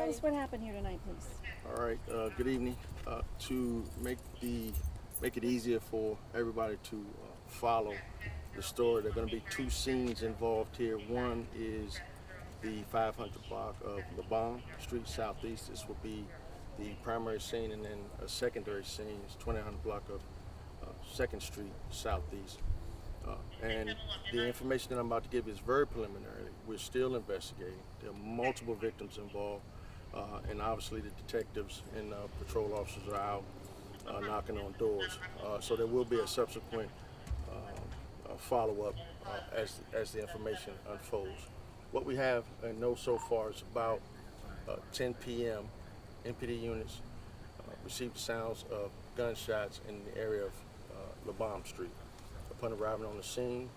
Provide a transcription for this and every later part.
Tell us what happened here tonight, please. All right. Good evening. To make it easier for everybody to follow the story, there are going to be two scenes involved here. One is the 500 block of Lebaum Street, Southeast. This will be the primary scene, and then a secondary scene is 2000 block of Second Street, Southeast. And the information that I'm about to give is very preliminary. We're still investigating. There are multiple victims involved, and obviously the detectives and patrol officers are out knocking on doors. So there will be a subsequent follow-up as the information unfolds. What we have and know so far is about 10 p.m. MPD units received sounds of gunshots in the area of Lebaum Street. Upon arriving on the scene,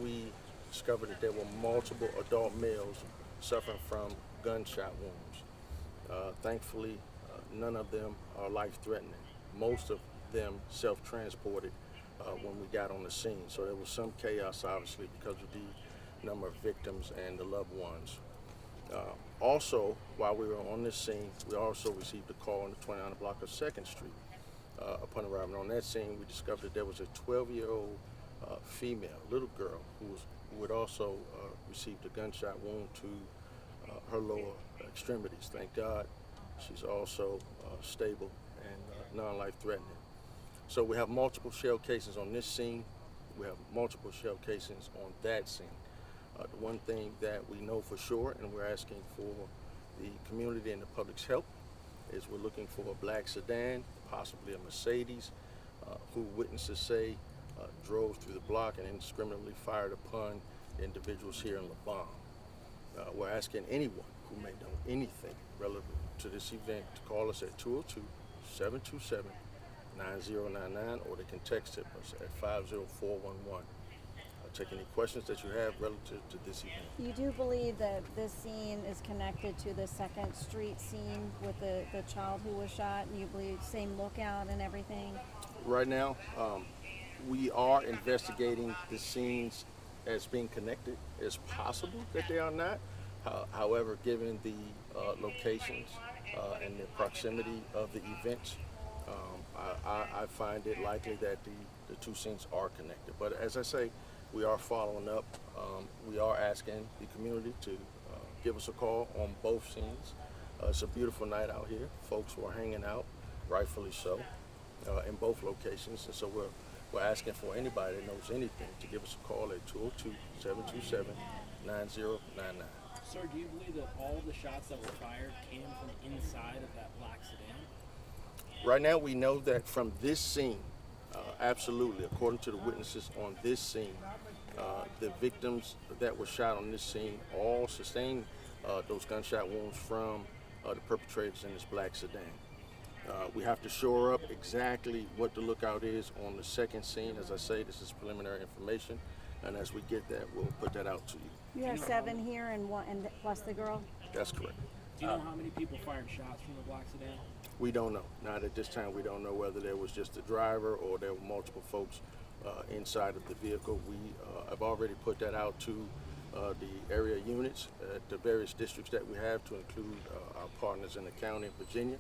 we discovered that there were multiple adult males suffering from gunshot wounds. Thankfully, none of them are life-threatening. Most of them self-transported when we got on the scene. So there was some chaos, obviously, because of the number of victims and the loved ones. Also, while we were on this scene, we also received a call on the 29th block of 2nd Street. Upon arriving on that scene, we discovered that there was a 12-year-old female, little girl, who had also received a gunshot wound to her lower extremities. Thank God, she's also stable and non-life-threatening. So we have multiple shell casings on this scene. We have multiple shell casings on that scene. The one thing that we know for sure, and we're asking for the community and the public's help, is we're looking for a black sedan, possibly a Mercedes, who witnesses say drove through the block and indiscriminately fired upon individuals here in Lebaum. We're asking anyone who may know anything relevant to this event to call us at 202-727-9099, or they can text us at 50411. Take any questions that you have relative to this event. You do believe that this scene is connected to the 2nd Street scene with the child who was shot, and you believe same lookout and everything? Right now, we are investigating the scenes as being connected. It's possible that they are not. However, given the locations and the proximity of the events, I find it likely that the two scenes are connected. But as I say, we are following up. We are asking the community to give us a call on both scenes. It's a beautiful night out here. Folks were hanging out, rightfully so, in both locations. And so we're asking for anybody that knows anything to give us a call at 202-727-9099. Sir, do you believe that all the shots that were fired came from inside of that black sedan? Right now, we know that from this scene, absolutely, according to the witnesses on this scene, the victims that were shot on this scene all sustained those gunshot wounds from the perpetrators in this black sedan. We have to shore up exactly what the lookout is on the second scene. As I say, this is preliminary information, and as we get that, we'll put that out to you. You have 7 here and one, and plus the girl? That's correct. Do you know how many people fired shots from the black sedan? We don't know. Not at this time. We don't know whether there was just the driver or there were multiple folks inside of the vehicle. We have already put that out to the area units at the various districts that we have, to include our partners in the county of Virginia.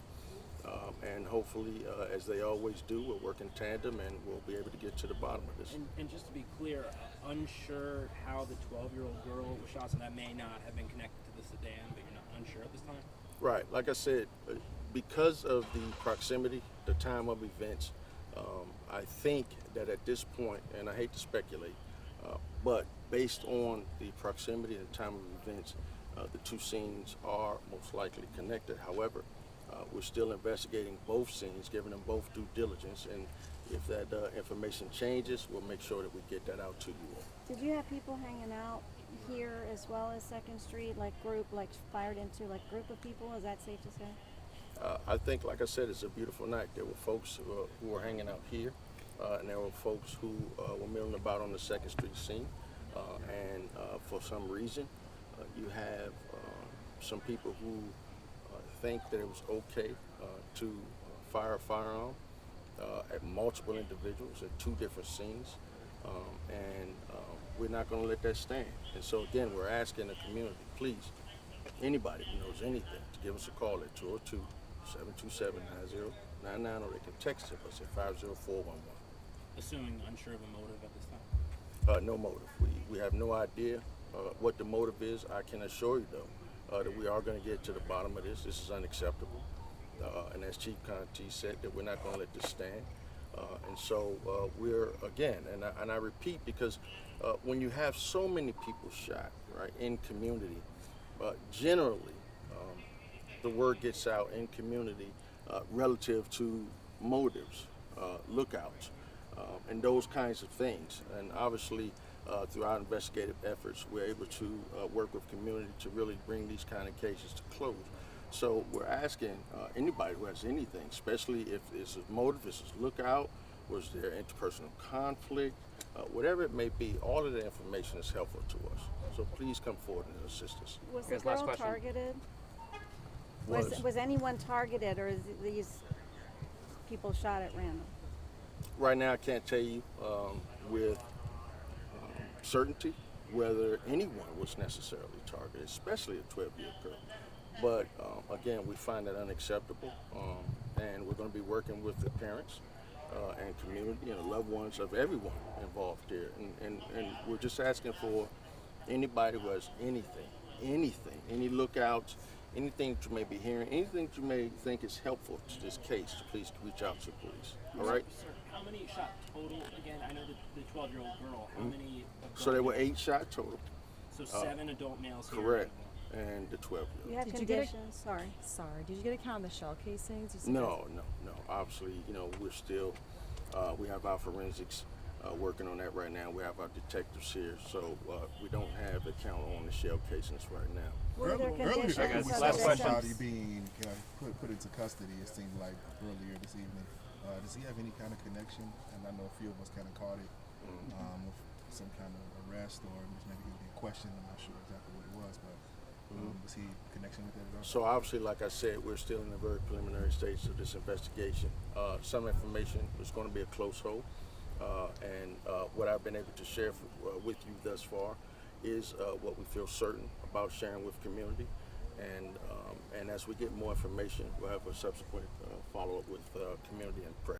And hopefully, as they always do, we'll work in tandem and we'll be able to get to the bottom of this. And just to be clear, unsure how the 12-year-old girl was shot, so that may not have been connected to the sedan, but you're not unsure at this time? Right. Like I said, because of the proximity, the time of events, I think that at this point, and I hate to speculate, but based on the proximity and time of events, the two scenes are most likely connected. However, we're still investigating both scenes, giving them both due diligence, and if that information changes, we'll make sure that we get that out to you all. Did you have people hanging out here as well as 2nd Street, like fired into group of people? Is that safe to say? I think, like I said, it's a beautiful night. There were folks who were hanging out here, and there were folks who were milling about on the 2nd Street scene. And for some reason, you have some people who think that it was okay to fire a firearm at multiple individuals at 2 different scenes. And we're not going to let that stand. And so again, we're asking the community, please anybody who knows anything to give us a call at 202-727-9099, or they can text us at 50411. Assuming unsure of a motive at this time. No motive. We have no idea what the motive is. I can assure you, though, that we are going to get to the bottom of this. This is unacceptable. And as Chief Conti said, that we're not going to let this stand. And so we're, again, and I repeat, because when you have so many people shot, right, in community, generally the word gets out in community relative to motives, lookouts, and those kinds of things. And obviously, through our investigative efforts, we're able to work with community to really bring these kind of cases to close. So we're asking anybody who has anything, especially if it's a motive, if it's a lookout, was there interpersonal conflict, whatever it may be, all of that information is helpful to us. So please come forward and assist us. Was the guys, last girl question. targeted? Was anyone targeted, or is these people shot at random? Right now, I can't tell you with certainty whether anyone was necessarily targeted, especially a 12-year girl. But again, we find that unacceptable, and we're going to be working with the parents and community and the loved ones of everyone involved here. And we're just asking for anybody who has anything, any lookouts, anything that you may be hearing, anything that you may think is helpful to this case, to please reach out to the police. All right? Sir, how many shot total? Again, I know the 12-year-old girl. How many? So there were 8 shot total. So 7 adult males. Here Correct. And the 12-year-old. You have Did you get a- conditions. Sorry. Sorry, did you get a count of the shell casings? You said No. Obviously, we're still, we have our forensics working on that right now. We have our detectives here, so we don't have a count on the shell casings right now. Were there Earlier, conditions guys, of last the question. somebody victims? being put into custody, it seemed like earlier this evening. Does he have any kind of connection? And I know a few of us kind of caught it with some kind of arrest, or maybe he was being questioned. I'm not sure exactly what it was, but was he in connection with that at all? So obviously, like I said, we're still in the very preliminary stage of this investigation. Some information is going to be a close hold, and what I've been able to share with you thus far is what we feel certain about sharing with community. And as we get more information, we'll have a subsequent follow-up with community and press.